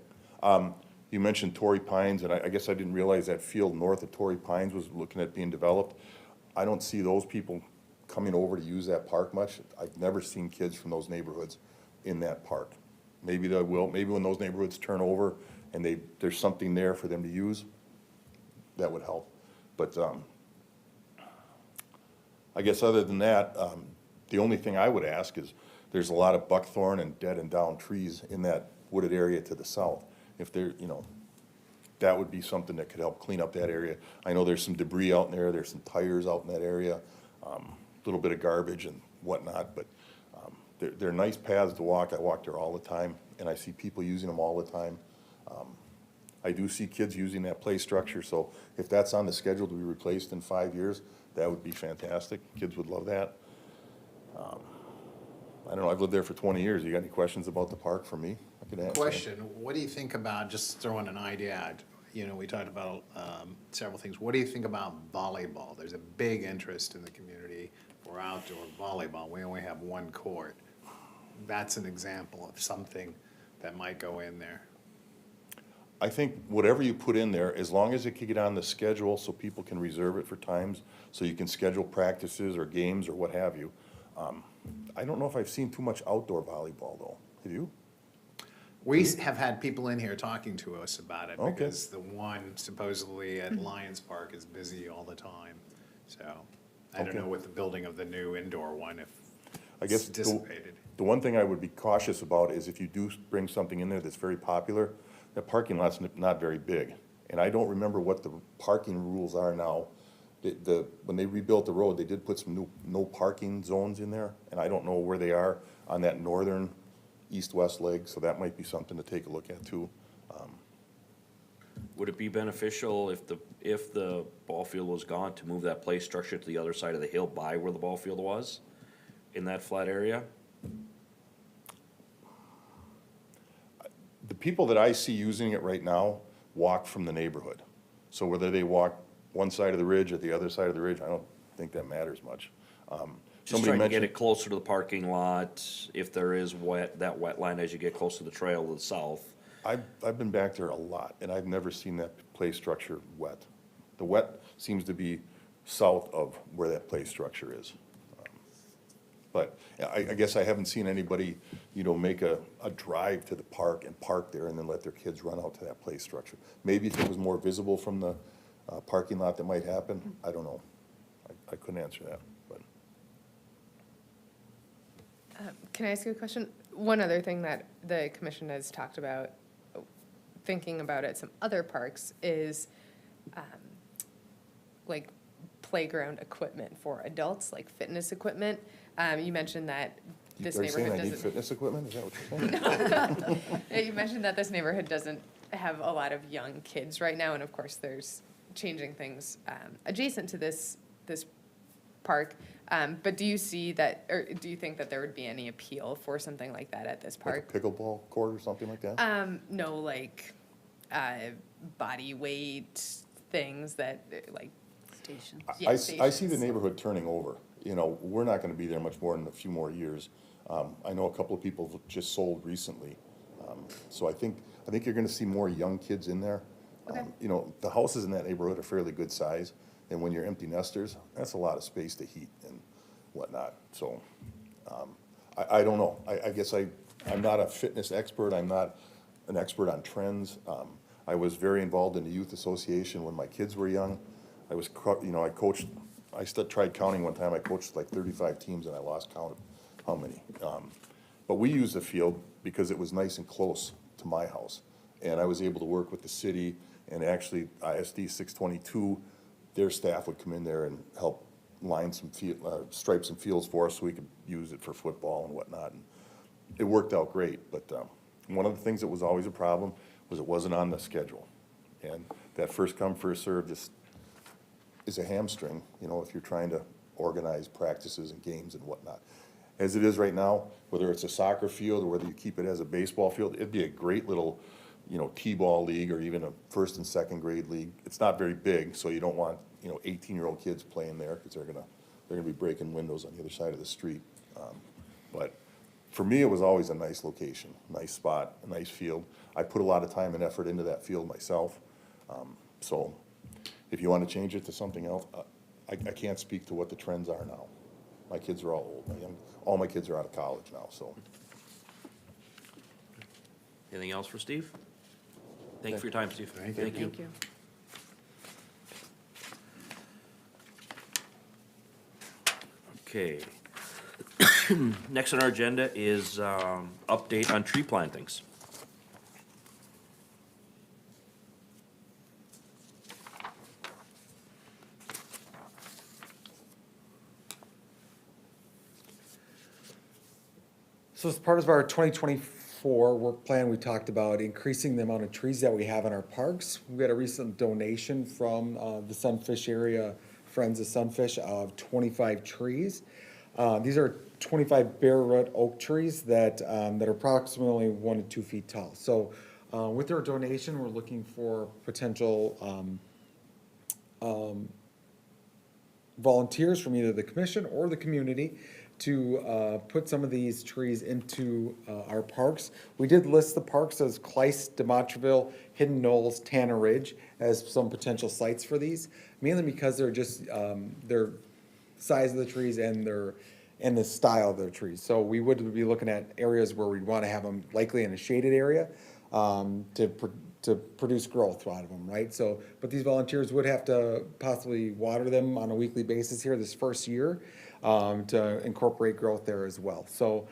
You mentioned Torrey Pines, and I guess I didn't realize that field north of Torrey Pines was looking at being developed. I don't see those people coming over to use that park much. I've never seen kids from those neighborhoods in that park. Maybe they will, maybe when those neighborhoods turn over and there's something there for them to use, that would help. But I guess other than that, the only thing I would ask is, there's a lot of buckthorn and dead and down trees in that wooded area to the south. If there, you know, that would be something that could help clean up that area. I know there's some debris out in there, there's some tires out in that area, a little bit of garbage and whatnot, but they're nice paths to walk. I walk there all the time, and I see people using them all the time. I do see kids using that play structure, so if that's on the schedule to be replaced in 5 years, that would be fantastic. Kids would love that. I don't know, I've lived there for 20 years. You got any questions about the park for me? I could answer. Question, what do you think about, just throwing an idea out, you know, we talked about several things. What do you think about volleyball? There's a big interest in the community for outdoor volleyball. We only have one court. That's an example of something that might go in there. I think whatever you put in there, as long as it can get on the schedule so people can reserve it for times, so you can schedule practices or games or what have you. I don't know if I've seen too much outdoor volleyball though. Have you? We have had people in here talking to us about it Okay. because the one supposedly at Lions Park is busy all the time. So I don't Okay. know with the building of the new indoor one if I guess it's dissipated. the one thing I would be cautious about is if you do bring something in there that's very popular, that parking lot's not very big. And I don't remember what the parking rules are now. When they rebuilt the road, they did put some new no parking zones in there, and I don't know where they are on that northern east-west leg, so that might be something to take a look at too. Would it be beneficial if the ball field was gone to move that play structure to the other side of the hill by where the ball field was? in that flat area? The people that I see using it right now walk from the neighborhood. So whether they walk one side of the ridge or the other side of the ridge, I don't think that matters much. Just Somebody trying to get mentioned, it closer to the parking lot, if there is that wet line as you get close to the trail to the south. I've been back there a lot, and I've never seen that play structure wet. The wet seems to be south of where that play structure is. But I guess I haven't seen anybody, make a drive to the park and park there and then let their kids run out to that play structure. Maybe if it was more visible from the parking lot, that might happen. I don't know. I couldn't answer that, but. Can I ask you a question? One other thing that the commission has talked about, thinking about at some other parks, is like playground equipment for adults, like fitness equipment. You mentioned that this Are you saying neighborhood I need doesn't. fitness equipment? Is that what you're saying? You mentioned that this neighborhood doesn't have a lot of young kids right now, and of course, there's changing things adjacent to this park. But do you see that, or do you think that there would be any appeal for something like that at this park? Like a pickleball court or something like that? No, like body weight things that like. Station. Yeah, I see the stations. neighborhood turning over. We're not gonna be there much more than a few more years. I know a couple of people have just sold recently. So I think you're gonna see more young kids in there. Okay. The houses in that neighborhood are fairly good size, and when you're empty nesters, that's a lot of space to heat and whatnot. So, I don't know. I guess I'm not a fitness expert. I'm not an expert on trends. I was very involved in the youth association when my kids were young. I coached, tried counting one time. I coached like 35 teams and I lost count of how many. But we used the field because it was nice and close to my house. And I was able to work with the city, and actually ISD 622, their staff would come in there and help line some stripe some fields for us so we could use it for football and whatnot. And it worked out great, but one of the things that was always a problem was it wasn't on the schedule. And that first come, first served just is a hamstring, if you're trying to organize practices and games and whatnot. As it is right now, whether it's a soccer field or whether you keep it as a baseball field, it'd be a great little, T-ball league or even a first and second grade league. It's not very big, so you don't want, 18-year-old kids playing there because they're gonna be breaking windows on the other side of the street. But for me, it was always a nice location, nice spot, a nice field. I put a lot of time and effort into that field myself. So if you want to change it to something else, I can't speak to what the trends are now. My kids are all old. All my kids are out of college now, so. Anything else for Steve? Thank you for your time, Steve. Thank you. Thank you. Okay. Next on our agenda is update on tree plantings. So as part of our 2024 work plan, we talked about increasing the amount of trees that we have in our parks. We had a recent donation from the Sunfish area, Friends of Sunfish, of 25 trees. These are 25 bare root oak trees that are approximately 1 to 2 feet tall. So with their donation, we're looking for potential volunteers from either the commission or the community to put some of these trees into our parks. We did list the parks as Clyce, Demontreville, Hidden Knolls, Tanner Ridge as some potential sites for these, mainly because they're just their size of the trees and the style of their trees. So we would be looking at areas where we'd want to have them likely in a shaded area to produce growth out of them, right? So, but these volunteers would have to possibly water them on a weekly basis here this first year to incorporate growth there as well. So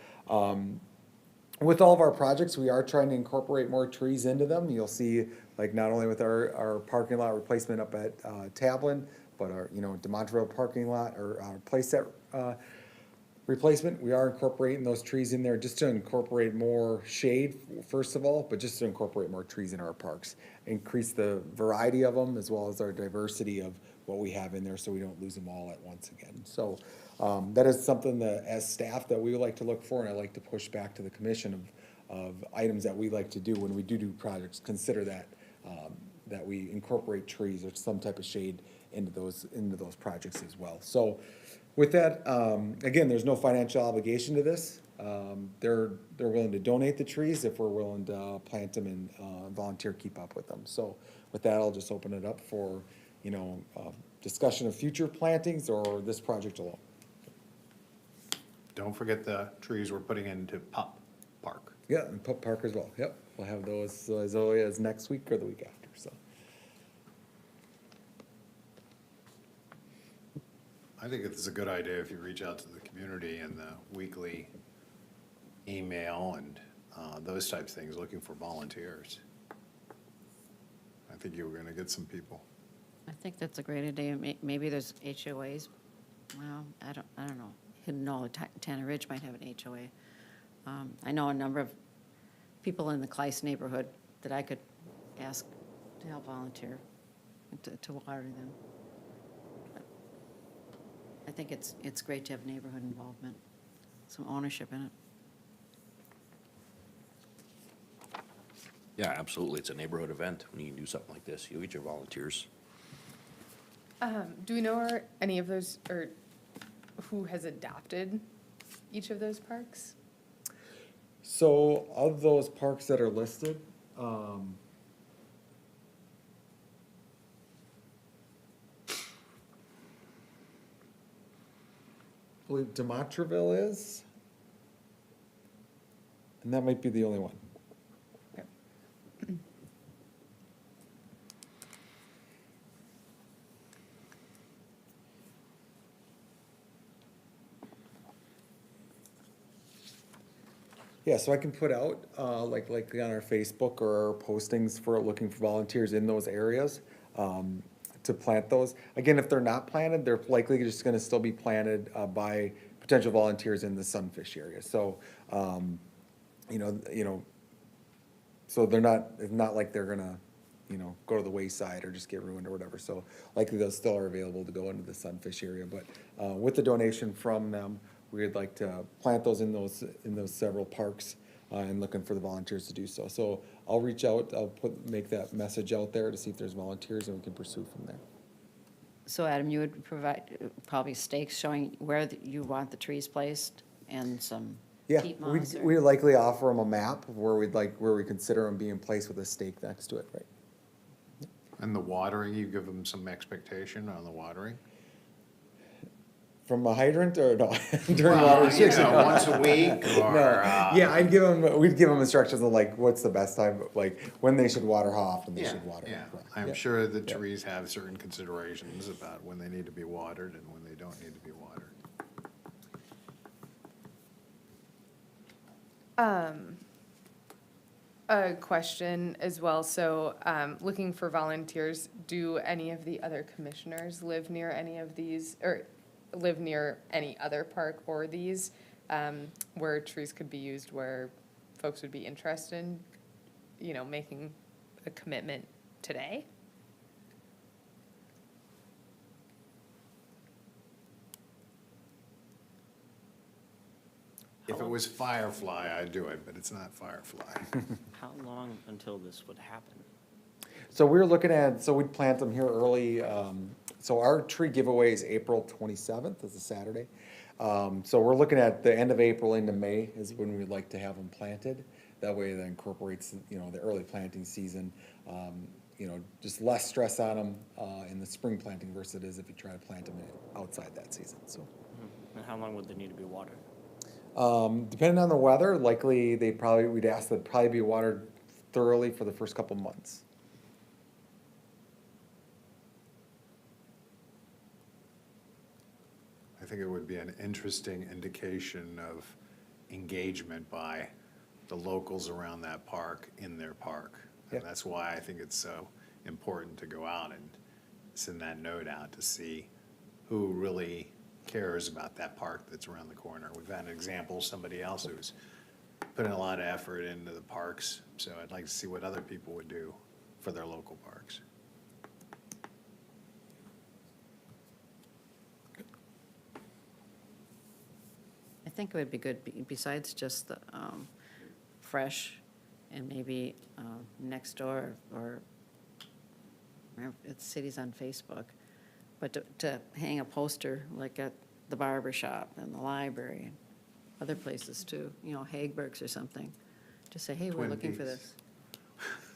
with all of our projects, we are trying to incorporate more trees into them. You'll see, like, not only with our parking lot replacement up at Tablin, but our, Demontreville parking lot or our Playset replacement, we are incorporating those trees in there just to incorporate more shade, first of all, but just to incorporate more trees in our parks. Increase the variety of them as well as our diversity of what we have in there, so we don't lose them all at once again. So, that is something that, as staff, that we would like to look for, and I like to push back to the commission of items that we like to do when we do projects, consider that, that we incorporate trees or some type of shade into those projects as well. So with that, again, there's no financial obligation to this. They're willing to donate the trees if we're willing to plant them and volunteer keep up with them. So with that, I'll just open it up for, discussion of future plantings or this project alone. Don't forget the trees we're putting into Pup Park. Yeah, and Pup Park as well, yep. We'll have those as early as next week or the week after, so. I think it's a good idea if you reach out to the community in the weekly email and those types of things, looking for volunteers. I think you were gonna get some people. I think that's a great idea. Maybe there's HOAs. Well, I don't know. Hidden Knoll, Tanner Ridge might have an HOA. I know a number of people in the Cleiss neighborhood that I could ask to help volunteer, to water them. I think it's great to have neighborhood involvement, some ownership in it. Yeah, absolutely. It's a neighborhood event. When you can do something like this, you get your volunteers. Do we know any of those, or who has adopted each of those parks? So of those parks that are listed, I believe Demontreville is, and that might be the only one. Okay. Yeah, so I can put out, like on our Facebook or our postings for looking for volunteers in those areas, to plant those. Again, if they're not planted, they're likely just gonna still be planted, by potential volunteers in the sunfish area. So, so they're not, it's not like they're gonna, go to the wayside or just get ruined or whatever. So likely those still are available to go into the sunfish area, but, with the donation from them, we'd like to plant those in those several parks, and looking for the volunteers to do so. So I'll reach out, make that message out there to see if there's volunteers, and we can pursue from there. So Adam, you would provide probably stakes showing where you want the trees placed and some Yeah, peat moss? we'd likely offer them a map of where we consider them being placed with a stake next to it, right? And the watering, you give them some expectation on the watering? From a hydrant or no? During water restriction? Once a week or. No, yeah, we'd give them instructions on like, what's the best time, like, when they should water, how often they Yeah, should water. yeah. Right. I'm Yeah. sure the trees have certain considerations about when they need to be watered and when they don't need to be watered. A question as well, so, looking for volunteers, do any of the other commissioners live near any of these, or live near any other park or these, where trees could be used, where folks would be interested in, making a commitment today? If it was Firefly, I'd do it, but it's not Firefly. How long until this would happen? So we're looking at, so we'd plant them here early, so our tree giveaway is April 27th, is a Saturday. So we're looking at the end of April into May is when we'd like to have them planted. That way that incorporates, the early planting season. Just less stress on them, in the spring planting versus it is if you try to plant them outside that season, so. And how long would they need to be watered? Depending on the weather, likely we'd ask that probably be watered thoroughly for the first couple months. I think it would be an interesting indication of engagement by the locals around that park in their park. And Yeah. that's why I think it's so important to go out and send that note out to see who really cares about that park that's around the corner. We've had an example, somebody else who's putting a lot of effort into the parks, so I'd like to see what other people would do for their local parks. think it would be good, besides just the fresh and maybe next door or it's cities on Facebook, but to hang a poster like at the barber shop and the library and other places too, Hagberg's or something, to say, hey, we're Twin looking for Peaks. this.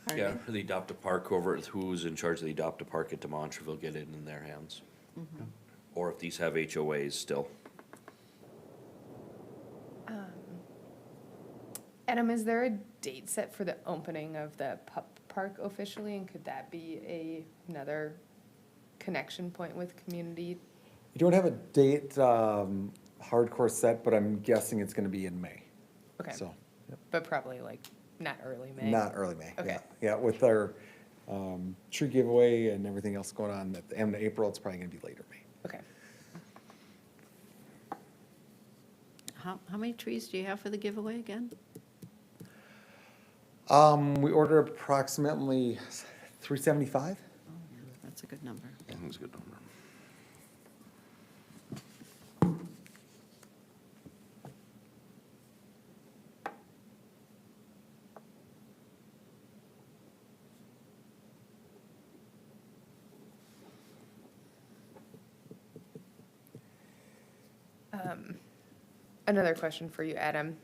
Pardon Yeah, me? the Adopt a Park over, who's in charge of the Adopt a Park at Demontreville, get it in their hands. Or if these have HOAs still. Adam, is there a date set for the opening of the pup park officially, and could that be another connection point with community? We don't have a date, hardcore set, but I'm guessing it's gonna be in May. Okay, So, yep. but probably like not early May? Not early May, Okay. yeah. Yeah, with our, tree giveaway and everything else going on at the end of April, it's probably gonna be later May. Okay. How many trees do you have for the giveaway again? We ordered approximately 375. Oh, yeah, that's a good number. I think it's a good number. Another question for you, Adam.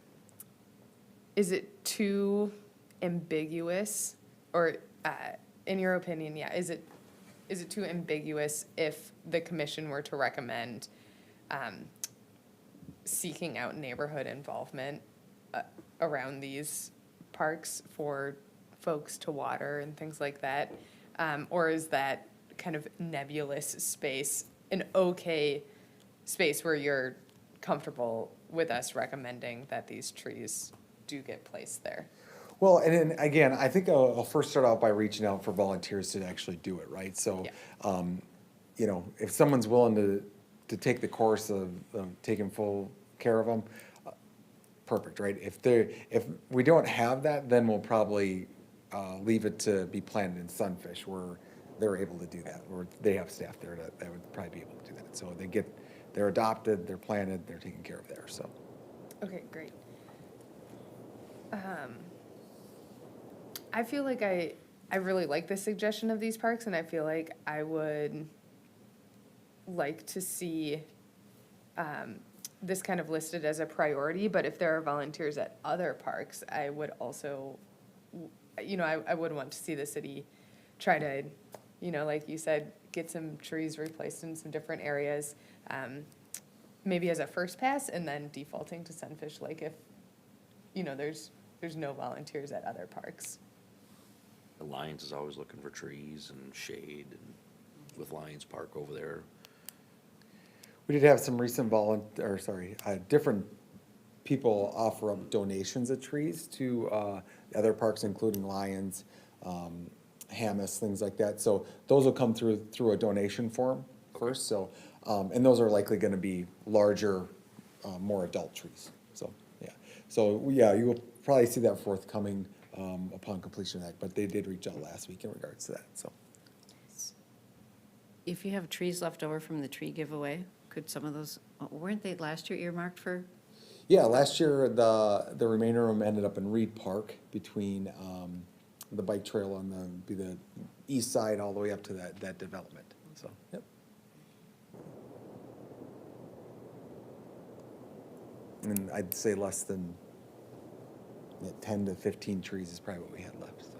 Is it too ambiguous, or, in your opinion, yeah, is it too ambiguous if the commission were to recommend, seeking out neighborhood involvement, around these parks for folks to water and things like that? Or is that kind of nebulous space an okay space where you're comfortable with us recommending that these trees do get placed there? Well, and then again, I think I'll first start out by reaching out for volunteers to actually do it, right? So, if someone's willing to take the course of taking full care of them, perfect, right? If we don't have that, then we'll probably leave it to be planted in Sunfish, where they're able to do that, or they have staff there that would probably be able to do that. So they're adopted, they're planted, they're taken care of there, so. Okay, great. I feel like I really like the suggestion of these parks, and I feel like I would like to see this kind of listed as a priority, but if there are volunteers at other parks, I would also, I would want to see the city try to, like you said, get some trees replaced in some different areas, maybe as a first pass, and then defaulting to Sunfish Lake if, there's no volunteers at other parks. The Lions is always looking for trees and shade, and with Lions Park over there. We did have some recent different people offer up donations of trees to other parks, including Lions, Hamas, things like that. So those will come through a donation form first, so, and those are likely gonna be larger, more adult trees, so, yeah. So, yeah, you will probably see that forthcoming upon completion of that, but they did reach out last week in regards to that, so. If you have trees left over from the tree giveaway, could some of those, weren't they last year earmarked for? Yeah, last year, the remainder of them ended up in Reed Park between the bike trail on the east side all the way up to that development, so, yep. And I'd say less than 10 to 15 trees is probably what we had left, so.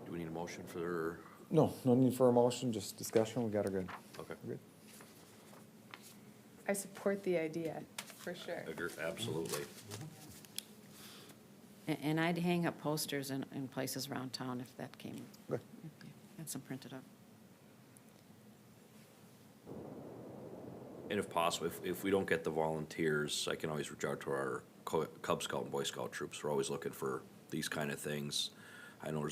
Do we need a motion for, No need for a motion, just discussion, we got her good. okay, We're good. I support the idea, for sure. absolutely. And I'd hang up posters in places around town if that came, Good. if you had some printed up. And if possible, if we don't get the volunteers, I can always reach out to our Cub Scout and Boy Scout troops. We're always looking for these kind of things. I know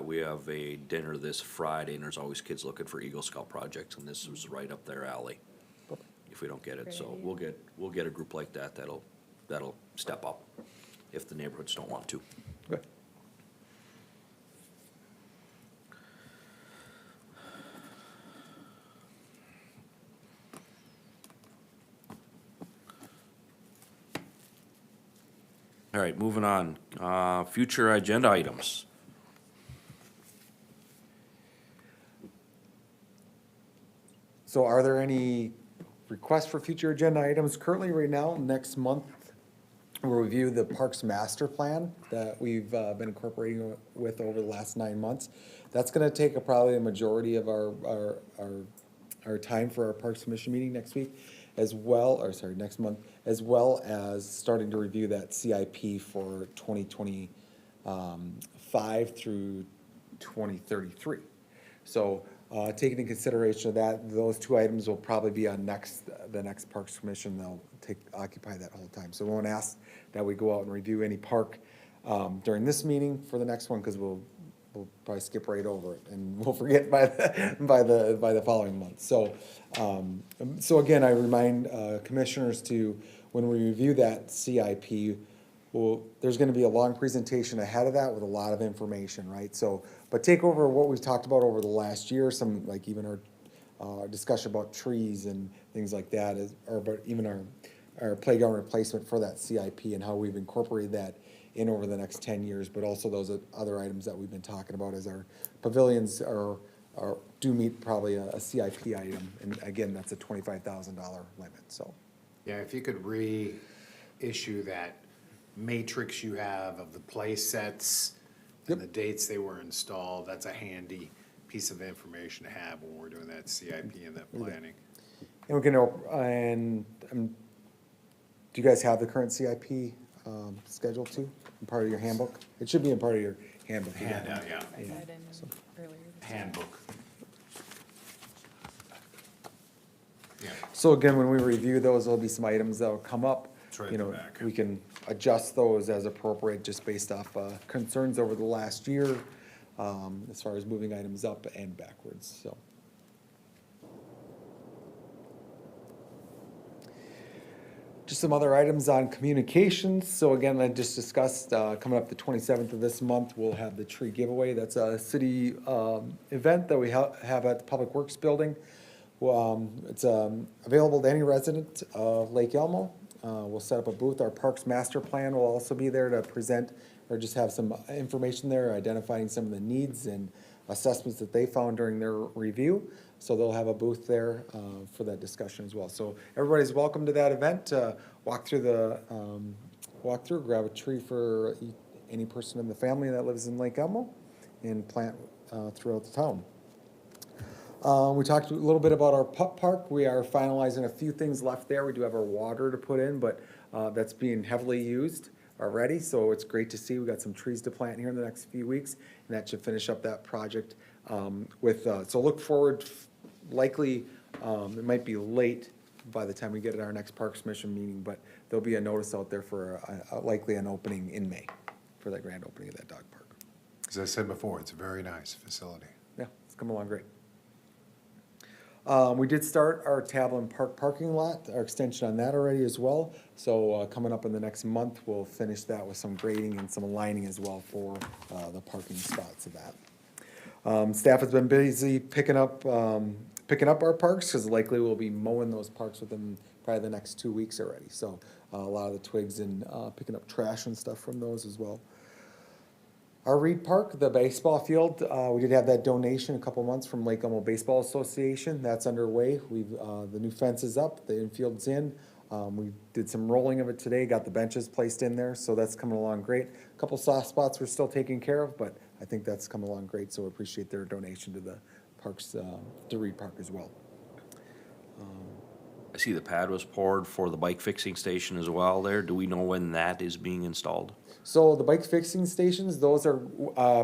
we have a dinner this Friday, and there's always kids looking for Eagle Scout projects, and this is right up their alley. If we don't get it, Great so idea. we'll get a group like that that'll step up if the neighborhoods don't want to. Good. All right, moving on. Future agenda items. So are there any requests for future agenda items? Currently, right now, next month, we'll review the Parks Master Plan that we've been incorporating with over the last 9 months. That's gonna take probably a majority of our time for our Parks Commission meeting next week, as well, or sorry, next month, as well as starting to review that CIP for 2025 through 2033. So, taking into consideration of that, those two items will probably be on the next Parks Commission, they'll occupy that whole time. So we won't ask that we go out and review any park, during this meeting for the next one, because we'll probably skip right over it, and we'll forget by the following month. So, so again, I remind, commissioners to, when we review that CIP, well, there's gonna be a long presentation ahead of that with a lot of information, right? So, but take over what we've talked about over the last year, some, like even our discussion about trees and things like that, or about even our playground replacement for that CIP and how we've incorporated that in over the next 10 years, but also those other items that we've been talking about as our pavilions do meet probably a CIP item, and again, that's a $25,000 limit, so. Yeah, if you could reissue that matrix you have of the play sets and the dates they were installed, that's a handy piece of information to have when we're doing that CIP and that planning. And we can, do you guys have the current CIP schedule too, in part of your handbook? It should be in part of your handbook. Handout, yeah, I read in earlier this year. handbook. Yeah, So again, when we review those, there'll be some items that'll come up. It's right You in the know, back. we can adjust those as appropriate, just based off concerns over the last year, as far as moving items up and backwards, so. Just some other items on communications. So again, I just discussed, coming up the 27th of this month, we'll have the tree giveaway. That's a city event that we have at the Public Works Building. It's available to any resident of Lake Elmo. We'll set up a booth. Our Parks Master Plan will also be there to present, or just have some information there, identifying some of the needs and assessments that they found during their review. So they'll have a booth there for that discussion as well. So everybody's welcome to that event. Walk through, grab a tree for any person in the family that lives in Lake Elmo, and plant throughout the town. We talked a little bit about our pup park. We are finalizing a few things left there. We do have our water to put in, but that's being heavily used already, so it's great to see. We got some trees to plant here in the next few weeks, and that should finish up that project. So look forward, likely, it might be late by the time we get at our next Parks Commission meeting, but there'll be a notice out there for likely an opening in May, for that grand opening of that dog park. As I said before, it's a very nice facility. Yeah, it's coming along great. We did start our Tablin Park parking lot, our extension on that already as well. So coming up in the next month, we'll finish that with some grading and some lining as well for the parking spots of that. Staff has been busy picking up our parks, because likely we'll be mowing those parks within probably the next 2 weeks already. So a lot of the twigs and picking up trash and stuff from those as well. Our Reed Park, the baseball field, we did have that donation a couple months from Lake Elmo Baseball Association. That's underway. The new fence is up, the infield's in. We did some rolling of it today, got the benches placed in there, so that's coming along great. A couple soft spots we're still taking care of, but I think that's coming along great, so we appreciate their donation to the parks, to Reed Park as well. I see the pad was poured for the bike fixing station as well there. Do we know when that is being installed? So the bike fixing stations, those are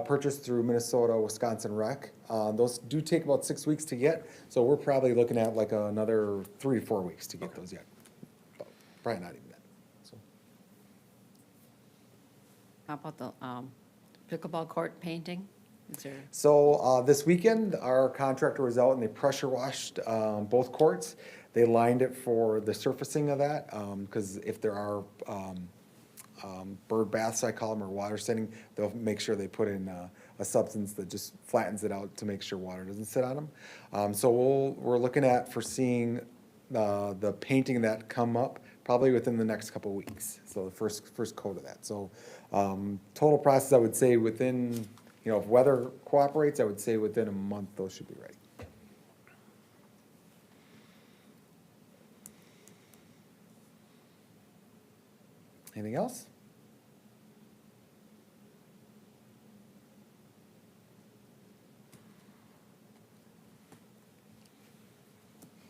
purchased through Minnesota, Wisconsin Rec. Those do take about 6 weeks to get, so we're probably looking at like another 3 to 4 weeks to get those yet. Probably not even that, so. How about the pickleball court painting? Is there? So this weekend, our contractor was out and they pressure washed both courts. They lined it for the surfacing of that, because if there are bird baths, I call them, or water setting, they'll make sure they put in a substance that just flattens it out to make sure water doesn't sit on them. So we're looking at foreseeing the painting that come up probably within the next couple of weeks, so the first coat of that. So, total process, I would say within, if weather cooperates, I would say within a month, those should be ready. Anything else?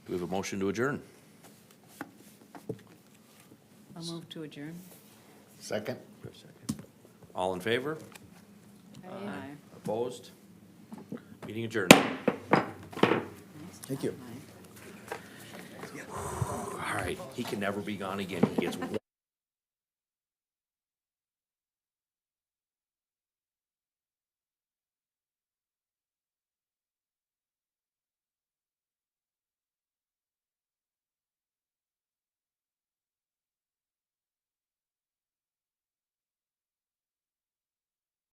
Do we have a motion to adjourn? I'll move to adjourn. Second? We have a second. All in favor? Aye. Opposed? Meeting adjourned. Thank you. All right, he can never be gone again. He gets one.